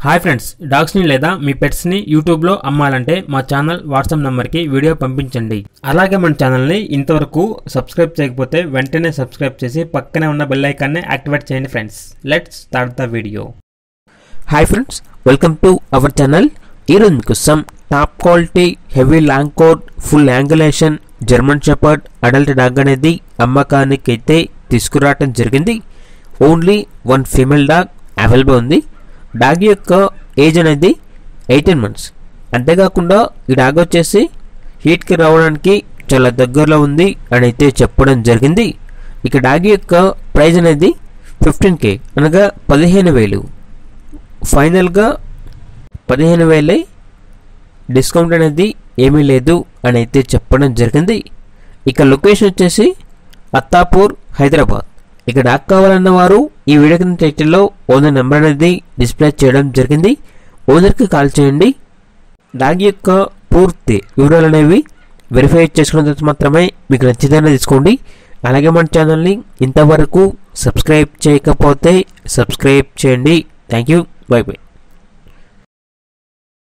Hi friends, డాగ్స్ని లేదా మీ పెట్స్ని యూట్యూబ్లో అమ్మాలంటే మా ఛానల్ వాట్సాప్ నెంబర్కి వీడియో పంపించండి. అలాగే మన ఛానల్ని ఇంతవరకు సబ్స్క్రైబ్ చేయకపోతే వెంటనే సబ్స్క్రైబ్ చేసి పక్కనే ఉన్న బెల్ ఐకాన్ని యాక్టివేట్ చేయండి friends. Let's start the video. Hi friends, welcome to our channel. ఈరోజు మీకోసం top quality heavy long coat full angulation German shepherd adult dog అనేది అమ్మకానికి అయితే తీసుకురావడం జరిగింది. Only one female dog available ఉంది. డాగ్ యొక్క ఏజ్ అనేది 18 months. అంతేకాకుండా ఈ డాగ్ వచ్చేసి హీట్కి రావడానికి చాలా దగ్గరలో ఉంది అని అయితే చెప్పడం జరిగింది. ఇక డాగ్ యొక్క ప్రైజ్ అనేది 15K అనగా 15,000. ఫైనల్గా 15,000. డిస్కౌంట్ అనేది ఏమీ లేదు అని అయితే చెప్పడం జరిగింది. ఇక లొకేషన్ వచ్చేసి అత్తాపూర్, హైదరాబాద్. ఇక డాగ్ కావాలన్న వారు ఈ వీడియో కింద టైటిల్లో ఓనర్ నెంబర్ అనేది డిస్ప్లే చేయడం జరిగింది. ఓనర్కి కాల్ చేయండి. డాగ్ యొక్క పూర్తి వివరాలు అనేవి వెరిఫై చేసుకున్న తర్వాత మాత్రమే మీకు నచ్చితేనే తీసుకోండి. అలాగే మన ఛానల్ని ఇంతవరకు సబ్స్క్రైబ్ చేయకపోతే సబ్స్క్రైబ్ చేయండి. Thank you. By by.